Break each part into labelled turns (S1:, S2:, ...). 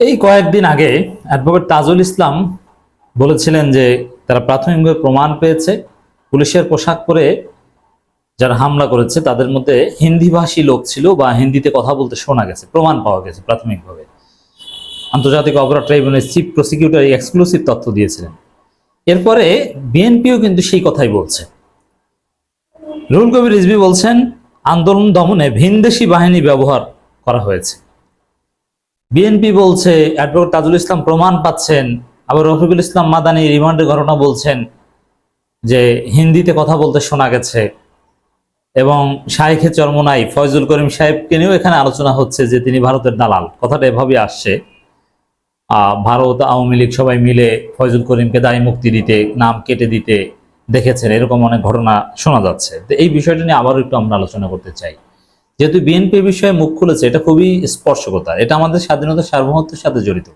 S1: এই কয়েকদিন আগে অ্যাডভোকেট তাজুল ইসলাম বলেছিলেন যে তারা প্রাথমিকভাবে প্রমাণ পেয়েছে পুলিশের পোশাক পরে যারা হামলা করেছে তাদের মধ্যে হিন্দিভাষী লোক ছিল বা হিন্দিতে কথা বলতে শোনা গেছে, প্রমাণ পাওয়া গেছে প্রাথমিকভাবে। আন্তর্জাতিক অপরাধ ট্রাইব্যুনালের চিফ প্রসিকিউটর এই এক্সক্লুসিভ তথ্য দিয়েছিলেন। এরপরে বিএনপিও কিন্তু সেই কথাই বলছে। রুহুল কবির রিজভী বলছেন আন্দোলন দমনে ভিনদেশি বাহিনী ব্যবহার করা হয়েছে। বিএনপি বলছে অ্যাডভোকেট তাজুল ইসলাম প্রমাণ পাচ্ছেন, আবার রফিকুল ইসলাম মাদানী রিমান্ডের ঘটনা বলছেন যে হিন্দিতে কথা বলতে শোনা গেছে, এবং শাইখে চরমোনাই ফয়জুল করিম সাহেবকে নিয়েও এখানে আলোচনা হচ্ছে যে তিনি ভারতের দালাল। কথাটা এভাবে আসছে, ভারত আওয়ামী লীগ সবাই মিলে ফয়জুল করিমকে দায়ী মুক্তি দিতে, নাম কেটে দিতে দেখেছেন, এরকম অনেক ঘটনা শোনা যাচ্ছে। তো এই বিষয়টা নিয়ে আবারও একটু আমরা আলোচনা করতে চাই। যেহেতু বিএনপি বিষয়ে মুখ খুলেছে, এটা খুবই স্পর্শকতা, এটা আমাদের স্বাধীনতা সার্বভৌমত্বের সাথে জড়িত।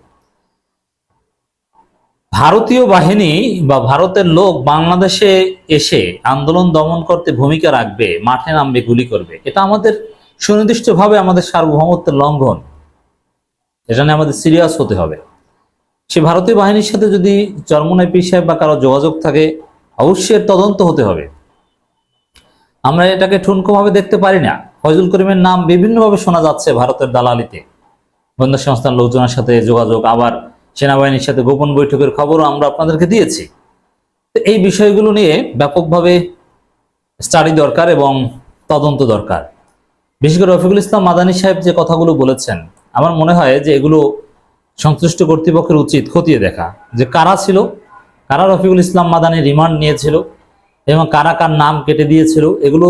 S1: ভারতীয় বাহিনী বা ভারতের লোক বাংলাদেশে এসে আন্দোলন দমন করতে ভূমিকা রাখবে, মাঠে নামবে, গুলি করবে, এটা আমাদের সুনির্দিষ্টভাবে আমাদের সার্বভৌমত্বের লঙ্ঘন। এটা নিয়ে আমাদের সিরিয়াস হতে হবে। সে ভারতীয় বাহিনীর সাথে যদি চরমোনাই পীর সাহেব বা কারো যোগাযোগ থাকে, অবশ্যই এর তদন্ত হতে হবে। আমরা এটাকে ঠুনকোভাবে দেখতে পারি না। ফয়জুল করিমের নাম বিভিন্নভাবে শোনা যাচ্ছে ভারতের দালালিতে, গোয়েন্দা সংস্থার লোকজনের সাথে যোগাযোগ, আবার সেনাবাহিনীর সাথে গোপন বৈঠকের খবরও আমরা আপনাদেরকে দিয়েছি। তো এই বিষয়গুলো নিয়ে ব্যাপকভাবে স্টাডি দরকার এবং তদন্ত দরকার। বিশেষ করে রফিকুল ইসলাম মাদানী সাহেব যে কথাগুলো বলেছেন, আমার মনে হয় যে এগুলো সংশ্লিষ্ট কর্তৃপক্ষের উচিত খতিয়ে দেখা, যে কারা ছিল, কারা রফিকুল ইসলাম মাদানী রিমান্ড নিয়েছিল এবং কারা কার নাম কেটে দিয়েছিল। এগুলো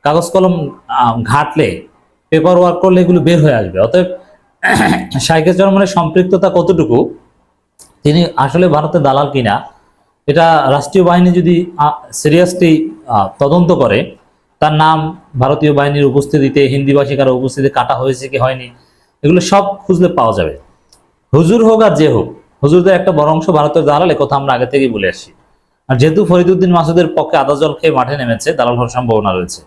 S1: কাগজ কলম ঘাটলে, পেপার ওয়ার্ক করলে এগুলো বের হয়ে আসবে। অতএব শাইখে চরমনের সম্পৃক্ততা কতটুকু, তিনি আসলে ভারতের দালাল কিনা, এটা রাষ্ট্রীয় বাহিনী যদি সিরিয়াসলি তদন্ত করে, তার নাম ভারতীয় বাহিনীর উপস্থিতিতে, হিন্দিভাষী কারো উপস্থিতি কাটা হয়েছে কি হয়নি, এগুলো সব খুঁজলে পাওয়া যাবে। হুজুর হোক আর যে হোক, হুজুরদের একটা বড় অংশ ভারতের দালাল, কথা আমরা আগে থেকেই বলে আসছি। আর যেহেতু ফরিদউদ্দিন মাসুদের পক্ষে আদা জল খেয়ে মাঠে নেমেছে, দালাল হওয়ার সম্ভাবনা রয়েছে।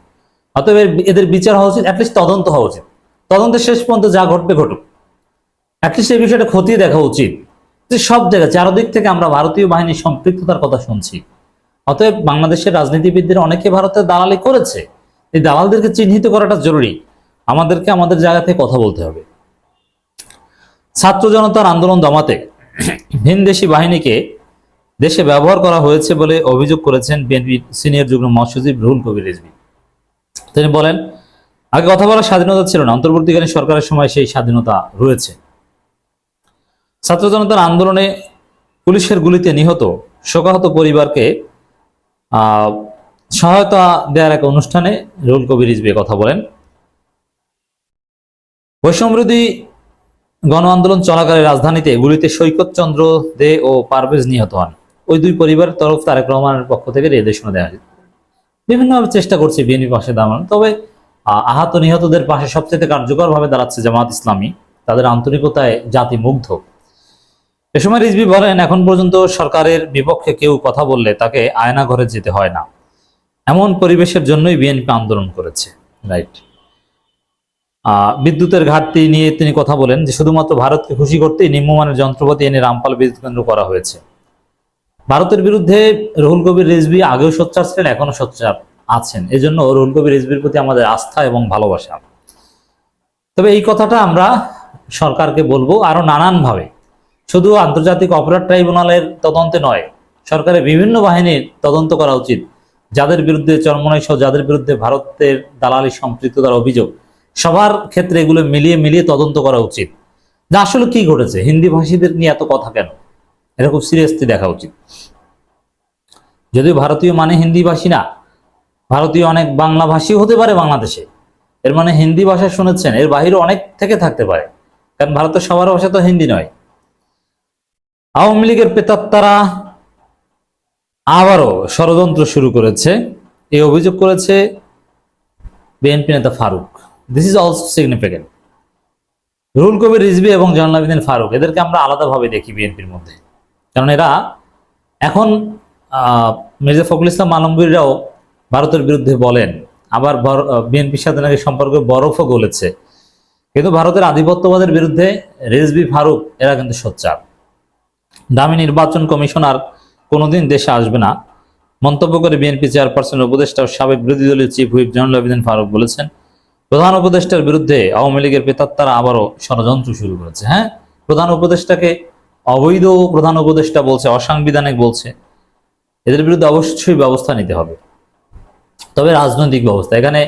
S1: অতএব এদের বিচার হওয়া উচিত, অ্যাটলিস্ট তদন্ত হওয়া উচিত। তদন্তের শেষ পর্যন্ত যা ঘটবে ঘটুক, অ্যাটলিস্ট এই বিষয়টা খতিয়ে দেখা উচিত যে সব জায়গায় চারদিক থেকে আমরা ভারতীয় বাহিনীর সম্পৃক্ততার কথা শুনছি। অতএব বাংলাদেশের রাজনীতিবিদদের অনেকে ভারতের দালালি করেছে, এই দালালদেরকে চিহ্নিত করাটা জরুরি। আমাদেরকে আমাদের জায়গা থেকে কথা বলতে হবে। ছাত্র জনতার আন্দোলন দমাতে ভিনদেশি বাহিনীকে দেশে ব্যবহার করা হয়েছে বলে অভিযোগ করেছেন বিএনপি সিনিয়র যুগ্ম মহাসচিব রুহুল কবির রিজভী। তিনি বলেন, আগে কথা বলার স্বাধীনতা ছিল না, অন্তর্বর্তীকালীন সরকারের সময় সেই স্বাধীনতা রয়েছে। ছাত্র জনতার আন্দোলনে পুলিশের গুলিতে নিহত শোকাহত পরিবারকে সহায়তা দেওয়ার এক অনুষ্ঠানে রুহুল কবির রিজভী কথা বলেন। বৈষম্যবিরোধী গণ আন্দোলন চলাকালে রাজধানীতে গুলিতে সৈকত চন্দ্র দে ও পারভেজ নিহত হন। ওই দুই পরিবারের তরফ তারেক রহমানের পক্ষ থেকে নির্দেশনা দেওয়া হয়। বিভিন্নভাবে চেষ্টা করছে বিএনপি পাশে দাঁড়ানো, তবে আহত নিহতদের পাশে সবচেয়ে কার্যকর ভাবে দাঁড়াচ্ছে জামাত ইসলামী। তাদের আন্তরিকতায় জাতি মুগ্ধ। এ সময় রিজভী বলেন, এখন পর্যন্ত সরকারের বিপক্ষে কেউ কথা বললে তাকে আয়না ঘরে যেতে হয় না, এমন পরিবেশের জন্যই বিএনপি আন্দোলন করেছে। রাইট। বিদ্যুতের ঘাটতি নিয়ে তিনি কথা বলেন যে শুধুমাত্র ভারতকে খুশি করতেই নিম্নমানের যন্ত্রপাতি এনে রামপাল বিদ্যুৎ কেন্দ্র করা হয়েছে। ভারতের বিরুদ্ধে রুহুল কবির রিজভী আগেও সোচ্চার ছিলেন, এখনো সোচ্চার আছেন। এজন্য রুহুল কবির রিজভীর প্রতি আমাদের আস্থা এবং ভালোবাসা। তবে এই কথাটা আমরা সরকারকে বলবো আরো নানানভাবে, শুধু আন্তর্জাতিক অপরাধ ট্রাইব্যুনালের তদন্তে নয়, সরকারের বিভিন্ন বাহিনীর তদন্ত করা উচিত। যাদের বিরুদ্ধে চরমোনাই সহ যাদের বিরুদ্ধে ভারতের দালালি সম্পৃক্ততার অভিযোগ, সবার ক্ষেত্রে এগুলো মিলিয়ে মিলিয়ে তদন্ত করা উচিত, যে আসলে কি ঘটেছে, হিন্দি ভাষীদের নিয়ে এত কথা কেন, এটা খুব সিরিয়াসলি দেখা উচিত। যদিও ভারতীয় মানে হিন্দি ভাষী না, ভারতীয় অনেক বাংলা ভাষী হতে পারে বাংলাদেশে, এর মানে হিন্দি ভাষা শুনেছেন, এর বাহিরে অনেক থেকে থাকতে পারে, কারণ ভারতের সবার ভাষা তো হিন্দি নয়। আওয়ামী লীগের প্রেতাত্মারা আবারও ষড়যন্ত্র শুরু করেছে, এই অভিযোগ করেছে বিএনপি নেতা Faruk. This is also significant. Ruhul Kabir Rizvi এবং জয়নুল আবেদিন ফারুক, এদেরকে আমরা আলাদাভাবে দেখি বিএনপির মধ্যে, কারণ এরা এখন মির্জা ফখরুল ইসলাম আলমগীররাও ভারতের বিরুদ্ধে বলেন, আবার বিএনপির সাথে নাকি সম্পর্কে বরফও গলেছে। কিন্তু ভারতের আধিপত্যবাদের বিরুদ্ধে রিজভী ফারুক এরা কিন্তু সোচ্চার। দামি নির্বাচন কমিশনার কোনোদিন দেশে আসবে না মন্তব্য করে বিএনপি চেয়ারপারসনের উপদেষ্টা ও সাবেক বিরোধী দলীয় চিফ হুইপ জয়নুল আবেদিন ফারুক বলেছেন, প্রধান উপদেষ্টার বিরুদ্ধে আওয়ামী লীগের প্রেতাত্মারা আবারও ষড়যন্ত্র শুরু করেছে। হ্যাঁ, প্রধান উপদেষ্টাকে অবৈধ প্রধান উপদেষ্টা বলছে, অসাংবিধানিক বলছে। এদের বিরুদ্ধে অবশ্যই ব্যবস্থা নিতে হবে, তবে রাজনৈতিক ব্যবস্থা। এখানে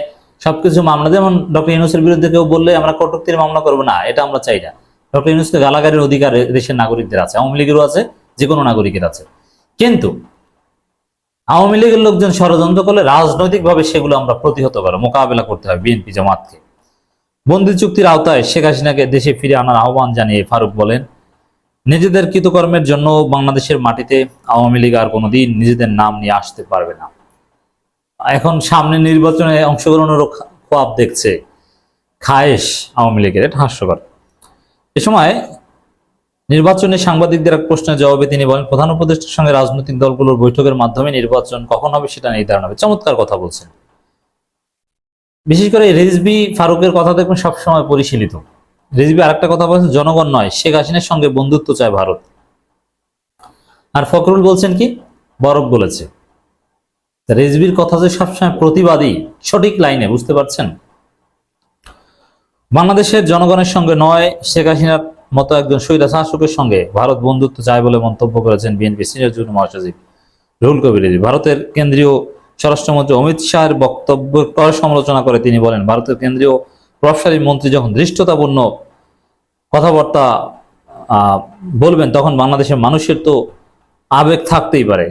S1: সবকিছু মামলা, যেমন ডক্টর ইউনূসের বিরুদ্ধে কেউ বললে আমরা কটূক্তির মামলা করবো না, এটা আমরা চাই না। ডক্টর ইউনূসকে গালাগালির অধিকার দেশের নাগরিকদের আছে, আওয়ামী লীগেরও আছে, যে কোনো নাগরিকের আছে। কিন্তু আওয়ামী লীগের লোকজন ষড়যন্ত্র করলে রাজনৈতিকভাবে সেগুলো আমরা প্রতিহত করা, মোকাবেলা করতে হবে বিএনপি জামাতকে। বন্দি চুক্তির আওতায় শেখ হাসিনাকে দেশে ফিরে আনার আহ্বান জানিয়ে ফারুক বলেন, নিজেদের কৃতকর্মের জন্য বাংলাদেশের মাটিতে আওয়ামী লীগ আর কোনোদিন নিজেদের নাম নিয়ে আসতে পারবে না। এখন সামনে নির্বাচনে অংশগ্রহণেরও খোয়াব দেখছে খায়েশ আওয়ামী লীগের, এটা হাস্যকর। এ সময় নির্বাচনে সাংবাদিকদের এক প্রশ্নের জবাবে তিনি বলেন, প্রধান উপদেষ্টার সঙ্গে রাজনৈতিক দলগুলোর বৈঠকের মাধ্যমে নির্বাচন কখন হবে সেটা নির্ধারণ হবে। চমৎকার কথা বলছেন। বিশেষ করে রিজভী ফারুকের কথা দেখবেন সবসময় পরিশীলিত। রিজভী আরেকটা কথা বলছেন, জনগণ নয়, শেখ হাসিনার সঙ্গে বন্ধুত্ব চায় ভারত। আর ফখরুল বলছেন কি, বরফ বলেছে। রিজভীর কথা যে সবসময় প্রতিবাদী, সঠিক লাইনে, বুঝতে পারছেন? বাংলাদেশের জনগণের সঙ্গে নয়, শেখ হাসিনার মতো একজন স্বৈরা শাসকের সঙ্গে ভারত বন্ধুত্ব চায় বলে মন্তব্য করেছেন বিএনপি সিনিয়র যুগ্ম মহাসচিব রুহুল কবির রিজভী। ভারতের কেন্দ্রীয় স্বরাষ্ট্রমন্ত্রী অমিত শাহের বক্তব্য সমালোচনা করে তিনি বলেন, ভারতের কেন্দ্রীয় প্রভাবশালী মন্ত্রী যখন ধৃষ্টতাপূর্ণ কথাবার্তা বলবেন তখন বাংলাদেশের মানুষের তো আবেগ থাকতেই পারে।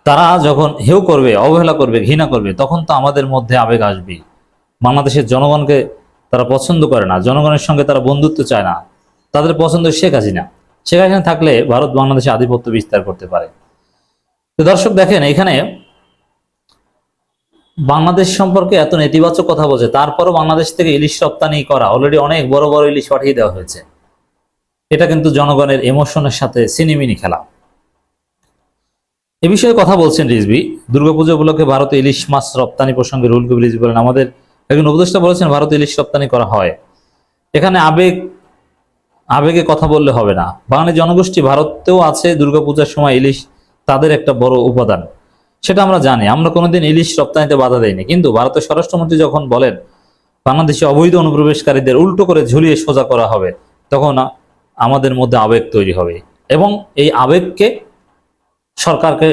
S1: তারা যখন হেয় করবে, অবহেলা করবে, ঘৃণা করবে, তখন তো আমাদের মধ্যে আবেগ আসবেই। বাংলাদেশের জনগণকে তারা পছন্দ করে না, জনগণের সঙ্গে তারা বন্ধুত্ব চায় না, তাদের পছন্দ শেখ হাসিনা। শেখ হাসিনা থাকলে ভারত বাংলাদেশে আধিপত্য বিস্তার করতে পারে। তো দর্শক দেখেন, এখানে বাংলাদেশ সম্পর্কে এত নেতিবাচক কথা বলছে, তারপরও বাংলাদেশ থেকে ইলিশ রপ্তানি করা, অলরেডি অনেক বড় বড় ইলিশ পাঠিয়ে দেওয়া হয়েছে। এটা কিন্তু জনগণের ইমোশনের সাথে সিনেমিনি খেলা। এ বিষয়ে কথা বলছেন রিজভী। দুর্গাপূজা উপলক্ষে ভারতে ইলিশ মাছ রপ্তানি প্রসঙ্গে রুহুল কবির রিজভী বলেন, আমাদের একজন উপদেষ্টা বলেছেন ভারতে ইলিশ রপ্তানি করা হয়। এখানে আবেগে কথা বললে হবে না। বাঙালি জনগোষ্ঠী ভারতেও আছে, দুর্গাপূজার সময় ইলিশ তাদের একটা বড় উপাদান, সেটা আমরা জানি। আমরা কোনোদিন ইলিশ রপ্তানিতে বাধা দেয়নি। কিন্তু ভারতের স্বরাষ্ট্রমন্ত্রী যখন বলেন বাংলাদেশে অবৈধ অনুপ্রবেশকারীদের উল্টো করে ঝুলিয়ে সোজা করা হবে, তখন আমাদের মধ্যে আবেগ তৈরি হবে, এবং এই আবেগকে সরকারকে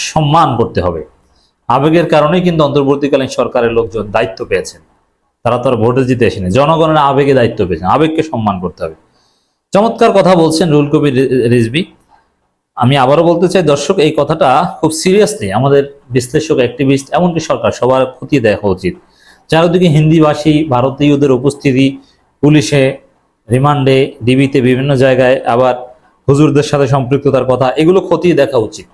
S1: সম্মান করতে হবে। আবেগের কারণেই কিন্তু অন্তর্বর্তীকালীন সরকারের লোকজন দায়িত্ব পেয়েছেন। তারা তো আর ভোটে জিতে আসেনি, জনগণের আবেগে দায়িত্ব পেয়েছেন। আবেগকে সম্মান করতে হবে। চমৎকার কথা বলছেন রুহুল কবির রিজভী। আমি আবারও বলতে চাই দর্শক, এই কথাটা খুব সিরিয়াসলি আমাদের বিশ্লেষক, অ্যাক্টিভিস্ট, এমনকি সরকার, সবার খতিয়ে দেখা উচিত। চারিদিকে হিন্দিভাষী ভারতীয়দের উপস্থিতি, পুলিশে, রিমান্ডে, ডিবিতে, বিভিন্ন জায়গায়, আবার হুজুরদের সাথে সম্পৃক্ততার কথা, এগুলো খতিয়ে দেখা উচিত।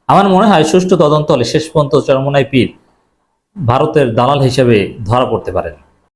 S1: আমার মনে হয় সুষ্ঠু তদন্ত হলে শেষ পর্যন্ত চরমোনাই পীর ভারতের দালাল হিসেবে ধরা পড়তে পারেন।